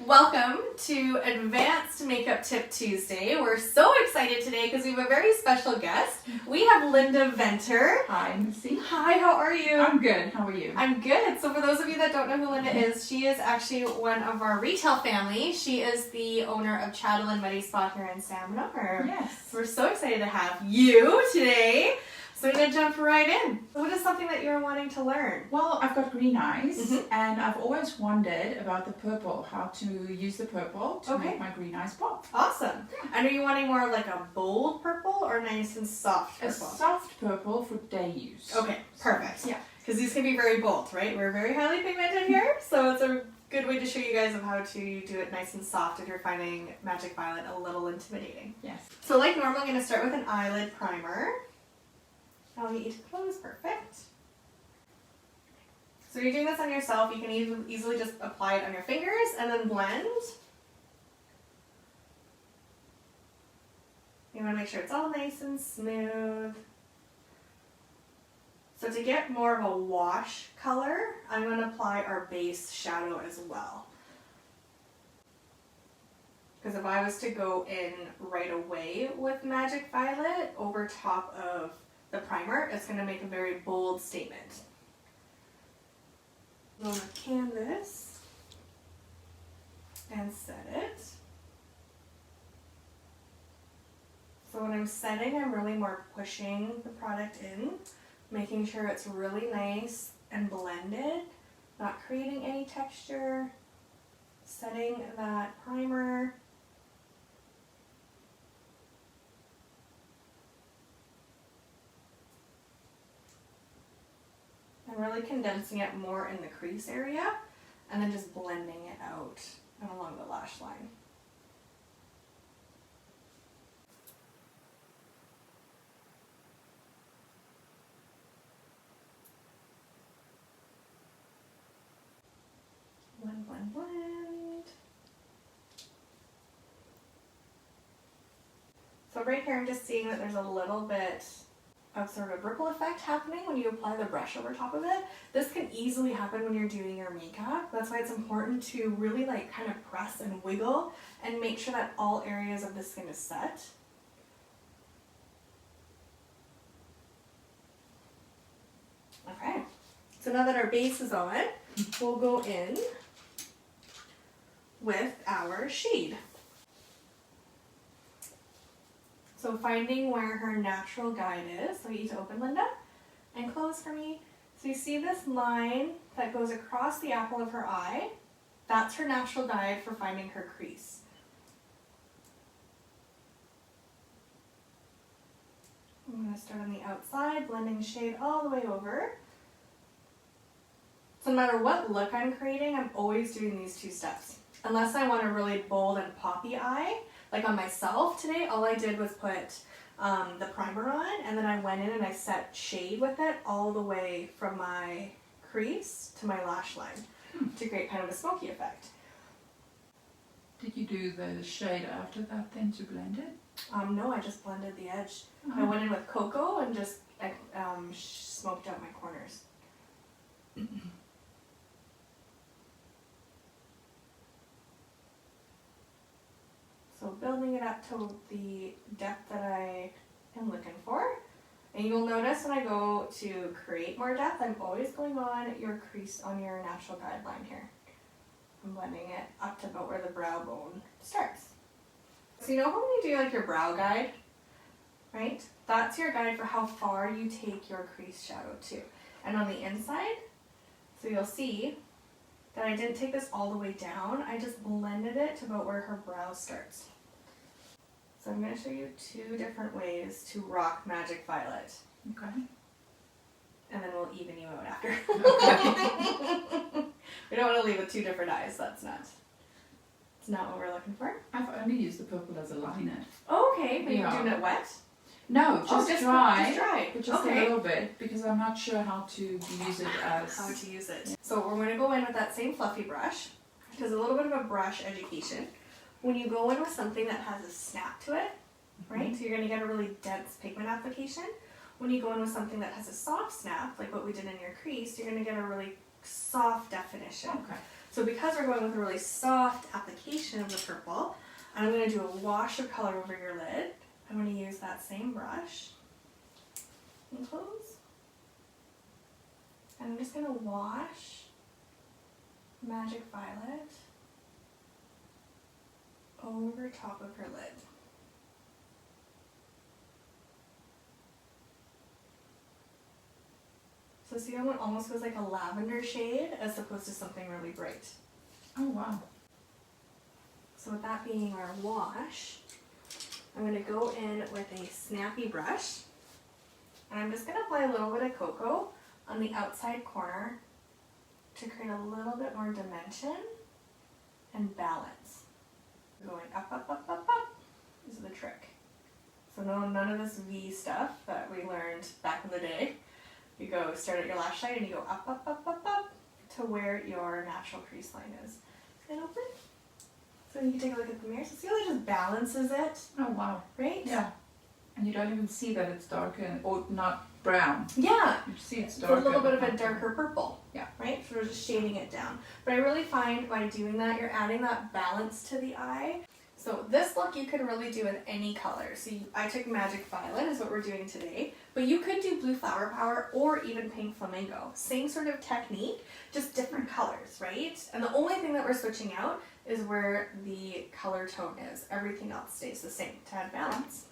Welcome to Advanced Makeup Tip Tuesday. We're so excited today because we have a very special guest. We have Linda Venter. Hi, Missy. Hi, how are you? I'm good. How are you? I'm good. So for those of you that don't know who Linda is, she is actually one of our retail family. She is the owner of Chadalin Medi-Spa here in San Bernardino. Yes. We're so excited to have you today. So we're going to jump right in. What is something that you're wanting to learn? Well, I've got green eyes and I've always wondered about the purple, how to use the purple to make my green eyes pop. Awesome. And are you wanting more like a bold purple or nice and soft purple? A soft purple for day use. Okay, perfect. Yeah. Because these can be very bold, right? We're very highly pigmented here, so it's a good way to show you guys of how to do it nice and soft if you're finding Magic Violet a little intimidating. Yes. So like normal, I'm going to start with an eyelid primer. I'll get you to close, perfect. So you're doing this on yourself, you can easily just apply it on your fingers and then blend. You want to make sure it's all nice and smooth. So to get more of a wash color, I'm going to apply our base shadow as well. Because if I was to go in right away with Magic Violet over top of the primer, it's going to make a very bold statement. On the canvas and set it. So when I'm setting, I'm really more pushing the product in, making sure it's really nice and blended, not creating any texture, setting that primer. I'm really condensing it more in the crease area and then just blending it out and along the lash line. Blend, blend, blend. So right here I'm just seeing that there's a little bit of sort of ripple effect happening when you apply the brush over top of it. This can easily happen when you're doing your makeup. That's why it's important to really like kind of press and wiggle and make sure that all areas of the skin is set. Okay, so now that our base is on, we'll go in with our shade. So finding where her natural guide is, so you need to open, Linda, and close for me. So you see this line that goes across the apple of her eye? That's her natural guide for finding her crease. I'm going to start on the outside, blending the shade all the way over. So no matter what look I'm creating, I'm always doing these two steps. Unless I want a really bold and poppy eye, like on myself today, all I did was put the primer on and then I went in and I set shade with it all the way from my crease to my lash line to create kind of a smoky effect. Did you do the shade after that then to blend it? No, I just blended the edge. I went in with cocoa and just smoked out my corners. So building it up to the depth that I am looking for. And you'll notice when I go to create more depth, I'm always going on your crease, on your natural guideline here. I'm blending it up to about where the brow bone starts. So you know when you do like your brow guide, right? That's your guide for how far you take your crease shadow to. And on the inside, so you'll see that I didn't take this all the way down, I just blended it to about where her brow starts. So I'm going to show you two different ways to rock Magic Violet. Okay. And then we'll even you out after. Okay. We don't want to leave with two different eyes, it's not what we're looking for. I've only used the purple as a liner. Oh, okay, but Yeah. you're doing it wet? No, just dry. Just dry. But just a little bit, because I'm not sure how to use it as... How to use it. So we're going to go in with that same fluffy brush, because a little bit of a brush education. When you go in with something that has a snap to it, right, so you're going to get a really dense pigment application. When you go in with something that has a soft snap, like what we did in your crease, you're going to get a really soft definition. Okay. So because we're going with a really soft application of the purple, I'm going to do a wash of color over your lid. I'm going to use that same brush and close. And I'm just going to wash Magic Violet over top of her lid. So see how it almost feels like a lavender shade as opposed to something really bright. Oh wow. So with that being our wash, I'm going to go in with a snappy brush, and I'm just going to apply a little bit of cocoa on the outside corner to create a little bit more dimension and balance. Going up, up, up, up, up is the trick. So no, none of this V stuff that we learned back in the day. You go start at your lash line and you go up, up, up, up, up to where your natural crease line is. And open. So you can take a look at the mirror. So see how it just balances it? Oh wow. Right? Yeah. And you don't even see that it's dark or not brown. Yeah. You see it's It's a dark. little bit of a darker purple. Yeah. Right? So we're just shading it down. But I really find by doing that, you're adding that balance to the eye. So this look you can really do with any color. So I took Magic Violet is what we're doing today, but you could do Blue Flower Power or even Pink Flamingo. Same sort of technique, just different colors, right? And the only thing that we're switching out is where the color tone is. Everything else stays the same to add balance.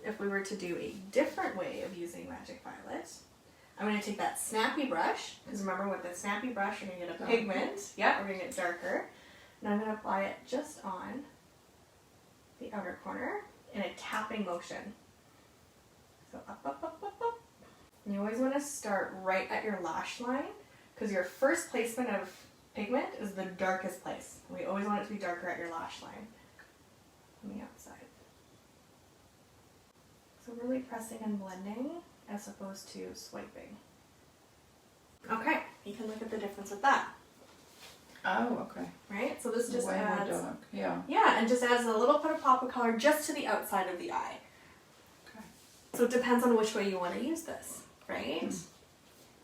If we were to do a different way of using Magic Violet, I'm going to take that snappy brush, because remember with the snappy brush you're going to get a pigment. Yeah, we're going to get darker. And I'm going to apply it just on the outer corner in a tapping motion. So up, up, up, up, up. And you always want to start right at your lash line, because your first placement of pigment is the darkest place. We always want it to be darker at your lash line on the outside. So really pressing and blending as opposed to swiping. Okay, you can look at the difference with that. Oh, okay. Right? So this just way adds, more dark. Yeah. yeah, and just adds a little bit of pop of color just to the outside of the eye. Okay. So it depends on which way you want to use this, right?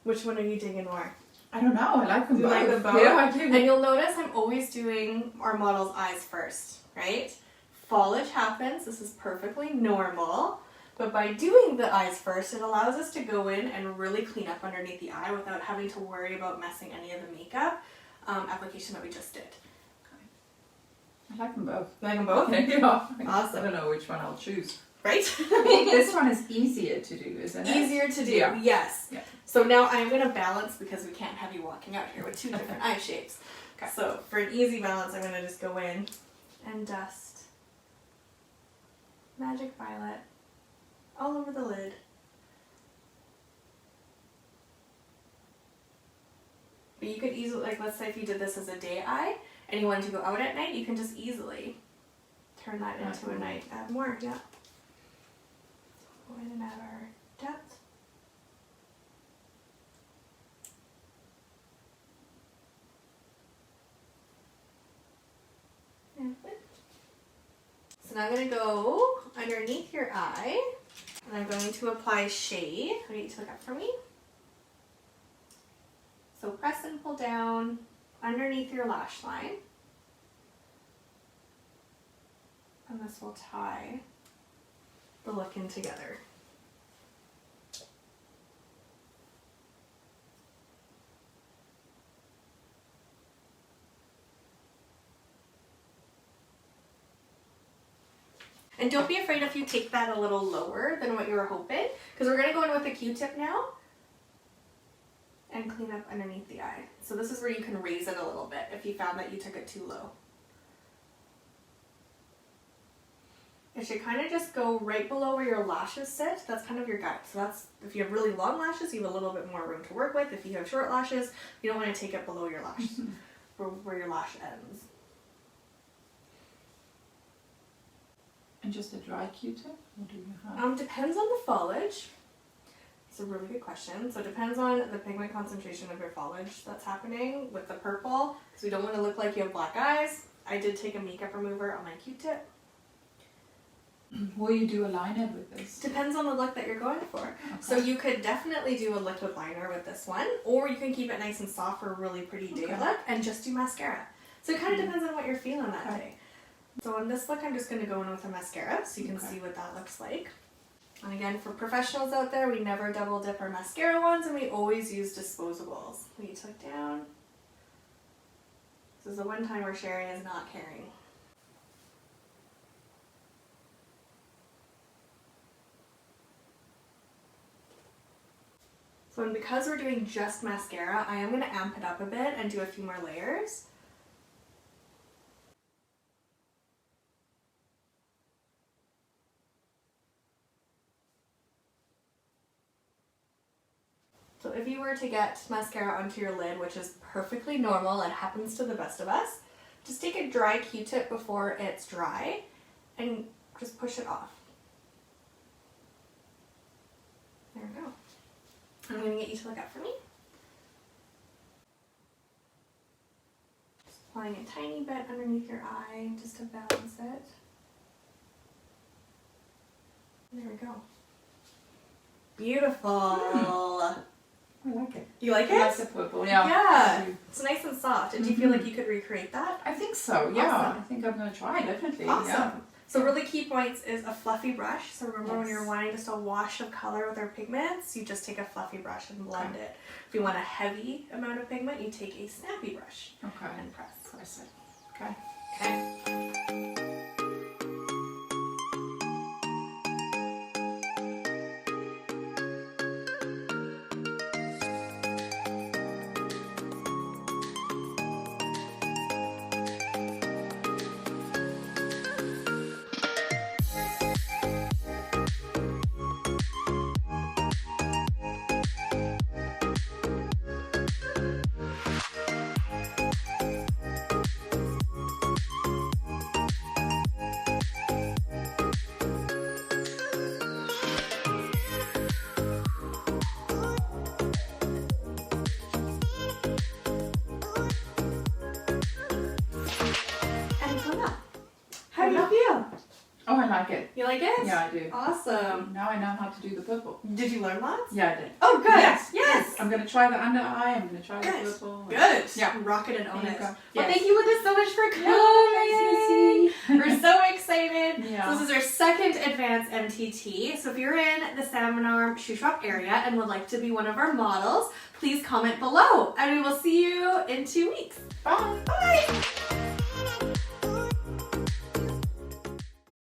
Which one are you digging more? I don't know. I like them Do you both. like them both? Yeah, I do. And you'll notice I'm always doing our model's eyes first, right? Foliage happens. This is perfectly normal. But by doing the eyes first, it allows us to go in and really clean up underneath the eye without having to worry about messing any of the makeup application that we just did. I like them both. You like them both? Yeah. Awesome. I don't know which one I'll choose. Right? I think this one is easier to do, isn't it? Easier to do, Yeah. yes. Yeah. So now I'm going to balance because we can't have you walking out here with two different eye shapes. Okay. So for an easy balance, I'm going to just go in and dust Magic Violet all over the lid. But you could easily, like let's say if you did this as a day eye and you wanted to go out at night, you can just easily turn that into a night. Add more, yeah. Go in and add our depth. And flip. So now I'm going to go underneath your eye and I'm going to apply shade. I need you to look up for me. So press and pull down underneath your lash line. And this will tie the look in together. And don't be afraid if you take that a little lower than what you were hoping, because we're going to go in with a Q-tip now and clean up underneath the eye. So this is where you can raise it a little bit if you found that you took it too low. It should kind of just go right below where your lashes sit. That's kind of your guide. So that's, if you have really long lashes, you have a little bit more room to work with. If you have short lashes, you don't want to take it below your lash, where your lash ends. And just a dry Q-tip? Or do you have? Depends on the foliage. It's a really good question. So it depends on the pigment concentration of your foliage that's happening with the purple, because we don't want to look like you have black eyes. I did take a makeup remover on my Q-tip. Will you do a liner with this? Depends on the look that you're going for. Okay. So you could definitely do a liquid liner with this one, or you can keep it nice and soft for a really pretty day look and just do mascara. So it kind of depends on what you're feeling that day. So on this look, I'm just going to go in with a mascara so you can see what that looks like. And again, for professionals out there, we never double dip our mascara wands and we always use disposables. We took down. This is the one time where Sherry is not caring. So and because we're doing just mascara, I am going to amp it up a bit and do a few more layers. So if you were to get mascara onto your lid, which is perfectly normal, it happens to the best of us, just take a dry Q-tip before it's dry and just push it off. There we go. I'm going to get you to look up for me. Just applying a tiny bit underneath your eye just to balance it. There we go. Beautiful. I like it. You like it? I like the purple, yeah. Yeah. It's nice and soft. And do you feel like you could recreate that? I think so, yeah. Awesome. I think I'm going to try, definitely. Awesome. Yeah. So really key points is a fluffy brush. So remember when you're wanting just a wash of color with our pigments, you just take a fluffy brush and blend it. If you want a heavy amount of pigment, you take a snappy brush and press. Press it. Okay. Okay. How do you feel? Oh, I like it. You like it? Yeah, I do. Awesome. Now I know how to do the purple. Did you learn lots? Yeah, I did. Oh, good. Yes. I'm going to try the under eye. I'm going to try the Good. purple. Good. Yeah. Rock it and own it. Well, Thank you, Linda, so much for coming. No, thanks, Missy. We're so excited. Yeah. So this is our second Advanced MTT. So if you're in the Salmon Arm shoe shop area and would like to be one of our models, please comment below. And we will see you in 2 weeks. Bye. Bye.